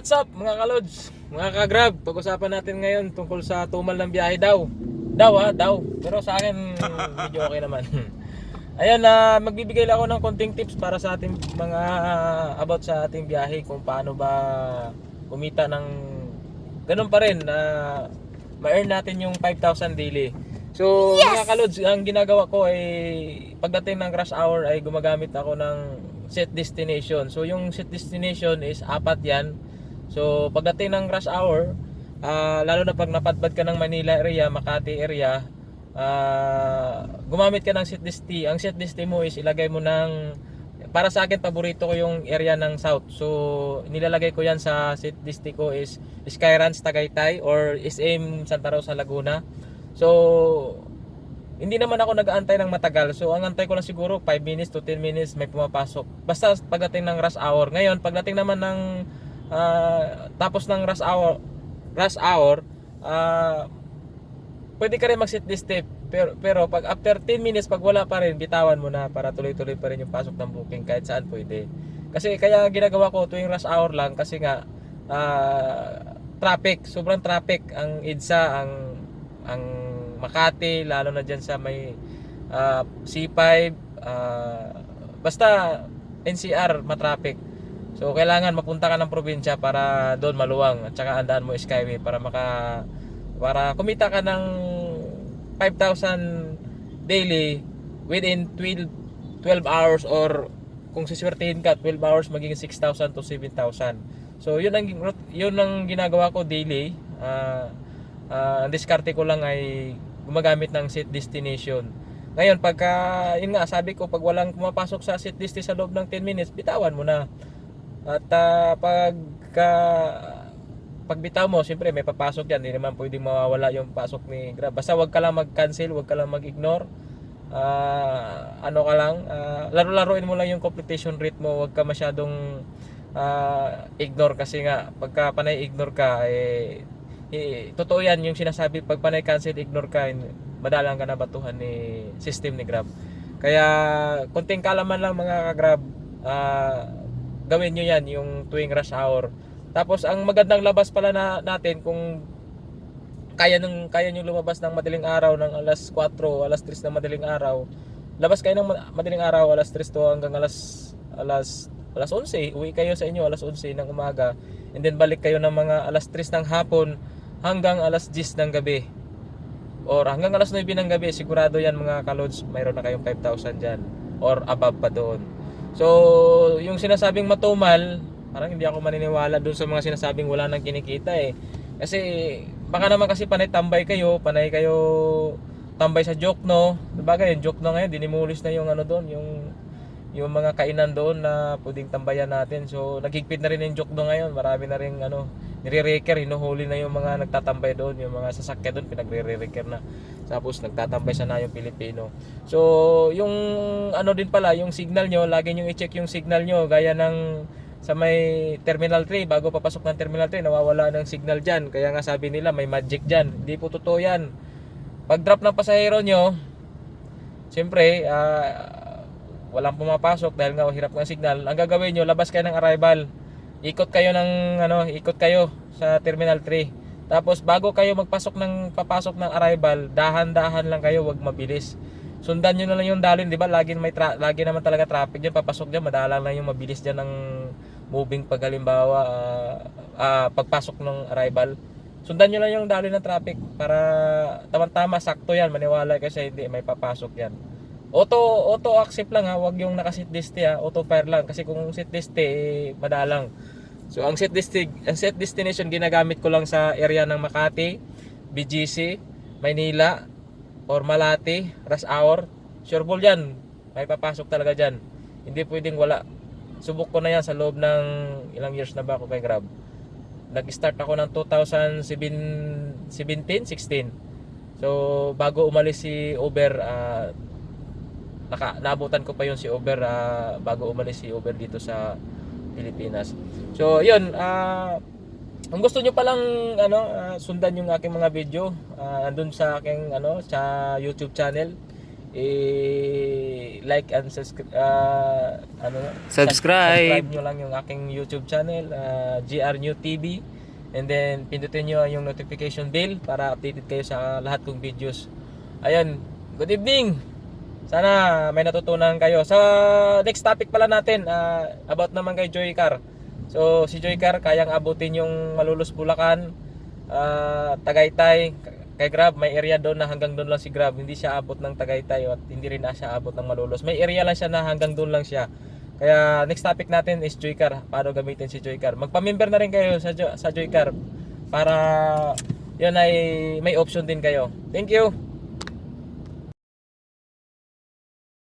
What's up mga kalods, mga ka-grab? Pag-usapan natin ngayon tungkol sa tumal ng biyahe daw. Daw. Pero sa akin medyo okay naman. Ayan, magbibigay lang ako ng konting tips para sa ating mga about sa ating biyahe, kung paano ba kumita ng ganun pa rin na ma-earn natin yung 5,000 daily. So mga kalods, ang ginagawa ko ay pagdating ng rush hour ay gumagamit ako ng set destination. So yung set destination is apat yan. So pagdating ng rush hour, lalo na pag napadpad ka ng Manila area, Makati area, gumamit ka ng set desti. Ang set desti mo is ilagay mo ng, para sa akin paborito ko yung area ng South. So nilalagay ko yan sa set desti ko is Skyranch Tagaytay or SM Santa Rosa Laguna. So hindi naman ako nag-aantay ng matagal. So ang antay ko lang siguro 5 minutes to 10 minutes may pumapasok. Basta pagdating ng rush hour. Ngayon pagdating naman ng tapos ng rush hour, pwede ka rin mag-set this step. Pero pag after 10 minutes pag wala pa rin, bitawan mo na para tuloy-tuloy pa rin yung pasok ng booking kahit saan pwede. Kasi kaya ginagawa ko tuwing rush hour lang kasi nga traffic, sobrang traffic ang EDSA, ang Makati, lalo na dyan sa may C5, basta NCR matraffic. So kailangan mapunta ka ng probinsya para doon maluwang, at saka andaan mo Skyway para para kumita ka ng 5,000 daily within 12 hours, or kung siswertehin ka 12 hours magiging 6,000 to 7,000. So yun ang ginagawa ko daily. Ang diskarte ko lang ay gumagamit ng set destination. Ngayon pagka yun nga sabi ko, pag walang pumapasok sa set desti sa loob ng 10 minutes, bitawan mo na. At pag bitaw mo, siyempre may papasok yan, hindi naman pwedeng mawawala yung pasok ni Grab. Basta wag ka lang mag-cancel, wag ka lang mag-ignore. Laro-laruin mo lang yung completion rate mo, wag ka masyadong ignore, kasi nga pagka panay ignore ka totoo yan yung sinasabi, pag panay cancel ignore ka, madalang ka na batuhan ni system ni Grab. Kaya konting kalaman lang mga ka-Grab, gawin nyo yan yung tuwing rush hour. Tapos ang magandang labas pala natin, kung kaya nyo lumabas ng madaling araw ng alas 4, alas 3 ng madaling araw, labas kayo ng madaling araw alas 3 to hanggang alas 11, uwi kayo sa inyo alas 11 ng umaga, and then balik kayo ng mga alas 3 ng hapon hanggang alas 10 ng gabi or hanggang alas 9 ng gabi. Sigurado yan mga kalods, mayroon na kayong 5,000 dyan or above pa doon. So yung sinasabing matumal, parang hindi ako maniniwala doon sa mga sinasabing wala nang kinikita kasi baka naman kasi panay kayo tambay sa Jokno. Sabagay yung Jokno ngayon dinimulis na yung doon, yung mga kainan doon na pwedeng tambayan natin. So naghigpit na rin yung Jokno ngayon, marami na rin nire-reker, hinuhuli na yung mga nagtatambay doon, yung mga sasakyan doon pinagre-reker na, tapos nagtatambay sana yung Pilipino. So yung din pala, yung signal nyo, lagi nyo i-check yung signal nyo, gaya ng sa may Terminal 3, bago papasok ng Terminal 3 nawawala ng signal dyan, kaya nga sabi nila may magic dyan. Hindi po totoo yan. Pag drop ng pasahero nyo, siyempre walang pumapasok dahil nga hirap ng signal, ang gagawin nyo, labas kayo ng arrival, ikot kayo sa Terminal 3. Tapos bago kayo papasok ng arrival, dahan-dahan lang kayo, wag mabilis. Sundan nyo na lang yung dalin, di ba? Lagi naman talaga traffic diyan, papasok diyan, madalang lang yung mabilis diyan ng moving. Pag halimbawa pagpasok ng arrival, sundan nyo lang yung dalin ng traffic para tama-tama, sakto yan, maniwala kasi hindi may papasok yan. Auto accept lang wag yung naka-set desti auto fire lang, kasi kung set desti madalang. So ang set destination ginagamit ko lang sa area ng Makati, BGC, Maynila or Malate, rush hour. Sure ball yan, may papasok talaga dyan, hindi pwedeng wala. Subok ko na yan sa loob ng ilang years na ba ako kay Grab. Nag-start ako ng 2017, 16. So bago umalis si Uber, naabutan ko pa yun si Uber, bago umalis si Uber dito sa Pilipinas. So yun, kung gusto nyo palang sundan yung aking mga video, andun sa aking sa YouTube channel, like and Subscribe. subscribe nyo lang yung aking YouTube channel, GR New TV, and then pindutin nyo yung notification bell para updated kayo sa lahat kong videos. Ayun, good evening, sana may natutunan kayo. Sa next topic pala natin, about naman kay Joy Car. So si Joy Car kayang abutin yung Malolos Bulacan, Tagaytay. Kay Grab, may area doon na hanggang doon lang si Grab. Hindi siya abot ng Tagaytay at hindi rin na siya abot ng Malolos. May area lang siya na hanggang doon lang siya. Kaya next topic natin is Joycar. Paano gamitin si Joycar. Magpa-member na rin kayo sa Joycar para yun ay may option din kayo. Thank you.